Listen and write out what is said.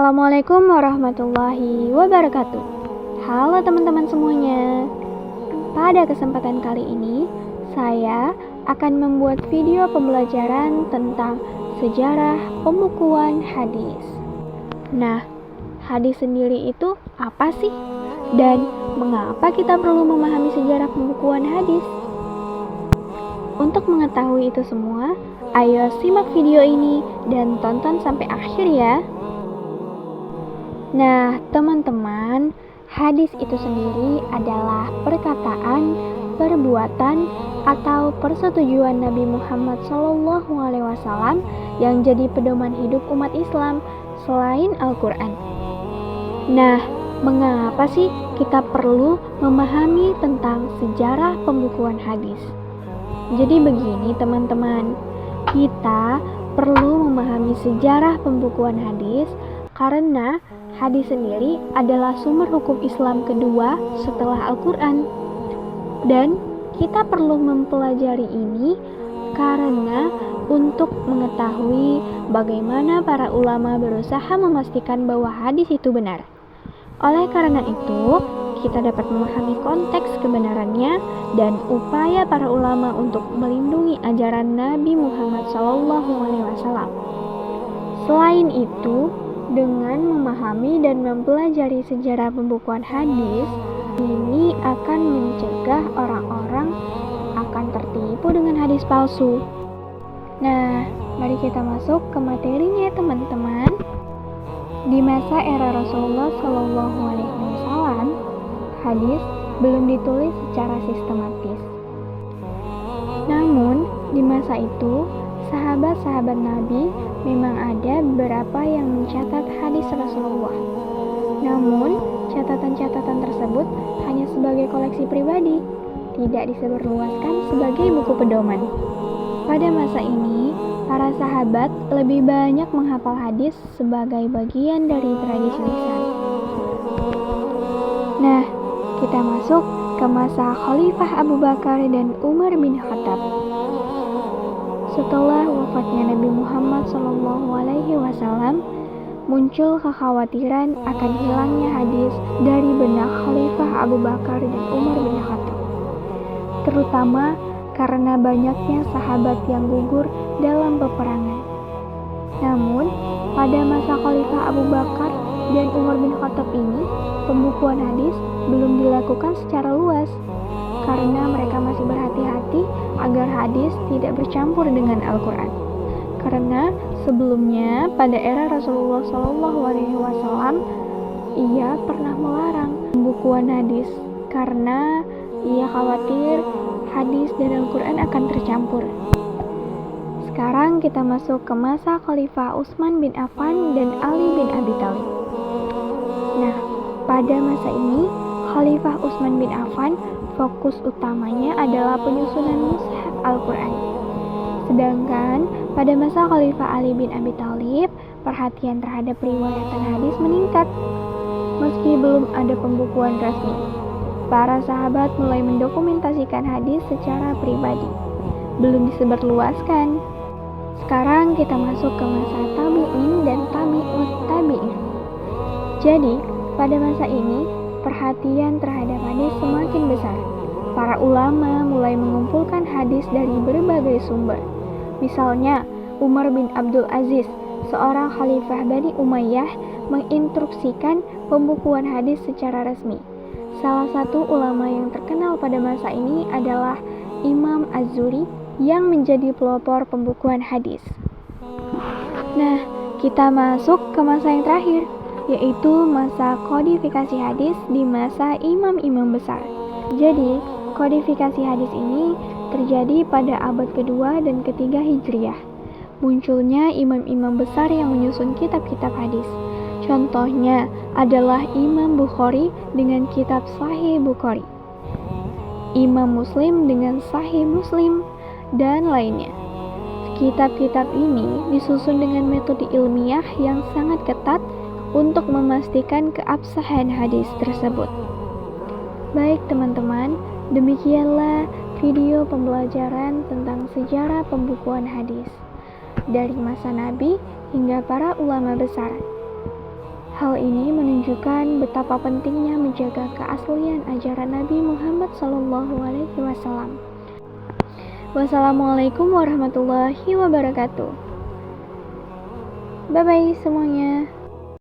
Assalamualaikum warahmatullahi wabarakatuh. Halo teman-teman semuanya. Pada kesempatan kali ini, saya akan membuat video pembelajaran tentang sejarah pembukuan hadis. Nah, hadis sendiri itu apa sih? Dan mengapa kita perlu memahami sejarah pembukuan hadis? Untuk mengetahui itu semua, ayo simak video ini dan tonton sampai akhir ya. Nah, teman-teman, hadis itu sendiri adalah perkataan, perbuatan, atau persetujuan Nabi Muhammad SAW yang jadi pedoman hidup umat Islam selain Al-Quran. Nah, mengapa sih kita perlu memahami tentang sejarah pembukuan hadis? Jadi begini teman-teman, kita perlu memahami sejarah pembukuan hadis karena hadis sendiri adalah sumber hukum Islam kedua setelah Al-Quran. Dan kita perlu mempelajari ini karena untuk mengetahui bagaimana para ulama berusaha memastikan bahwa hadis itu benar. Oleh karena itu, kita dapat memahami konteks kebenarannya dan upaya para ulama untuk melindungi ajaran Nabi Muhammad SAW. Selain itu, dengan memahami dan mempelajari sejarah pembukuan hadis, ini akan mencegah orang-orang akan tertipu dengan hadis palsu. Nah, mari kita masuk ke materinya teman-teman. Di masa era Rasulullah SAW, hadis belum ditulis secara sistematis. Namun, di masa itu, sahabat-sahabat Nabi memang ada beberapa yang mencatat hadis Rasulullah. Namun, catatan-catatan tersebut hanya sebagai koleksi pribadi, tidak disebarluaskan sebagai buku pedoman. Pada masa ini, para sahabat lebih banyak menghafal hadis sebagai bagian dari tradisi lisan. Nah, kita masuk ke masa Khalifah Abu Bakar dan Umar bin Khattab. Setelah wafatnya Nabi Muhammad SAW, muncul kekhawatiran akan hilangnya hadis dari benak Khalifah Abu Bakar dan Umar bin Khattab, terutama karena banyaknya sahabat yang gugur dalam peperangan. Namun, pada masa Khalifah Abu Bakar dan Umar bin Khattab ini, pembukuan hadis belum dilakukan secara luas karena mereka masih berhati-hati agar hadis tidak bercampur dengan Al-Quran. Karena sebelumnya pada era Rasulullah SAW, ia pernah melarang pembukuan hadis karena ia khawatir hadis dan Al-Quran akan tercampur. Sekarang kita masuk ke masa Khalifah Utsman bin Affan dan Ali bin Abi Thalib. Nah, pada masa ini Khalifah Utsman bin Affan fokus utamanya adalah penyusunan mushaf Al-Quran. Sedangkan pada masa Khalifah Ali bin Abi Thalib, perhatian terhadap riwayatan hadis meningkat. Meski belum ada pembukuan resmi, para sahabat mulai mendokumentasikan hadis secara pribadi, belum disebarluaskan. Sekarang kita masuk ke masa tabi'in dan tabi'ut tabi'in. Jadi, pada masa ini, perhatian terhadap hadis semakin besar. Para ulama mulai mengumpulkan hadis dari berbagai sumber. Misalnya, Umar bin Abdul Aziz, seorang khalifah Bani Umayyah, menginstruksikan pembukuan hadis secara resmi. Salah satu ulama yang terkenal pada masa ini adalah Imam Az-Zuhri yang menjadi pelopor pembukuan hadis. Nah, kita masuk ke masa yang terakhir, yaitu masa kodifikasi hadis di masa imam-imam besar. Jadi, kodifikasi hadis ini terjadi pada abad kedua dan ketiga Hijriah. Munculnya imam-imam besar yang menyusun kitab-kitab hadis. Contohnya adalah Imam Bukhari dengan kitab Sahih Bukhari, Imam Muslim dengan Sahih Muslim, dan lainnya. Kitab-kitab ini disusun dengan metode ilmiah yang sangat ketat untuk memastikan keabsahan hadis tersebut. Baik teman-teman, demikianlah video pembelajaran tentang sejarah pembukuan hadis dari masa Nabi hingga para ulama besar. Hal ini menunjukkan betapa pentingnya menjaga keaslian ajaran Nabi Muhammad SAW. Wassalamualaikum warahmatullahi wabarakatuh. Bye-bye semuanya.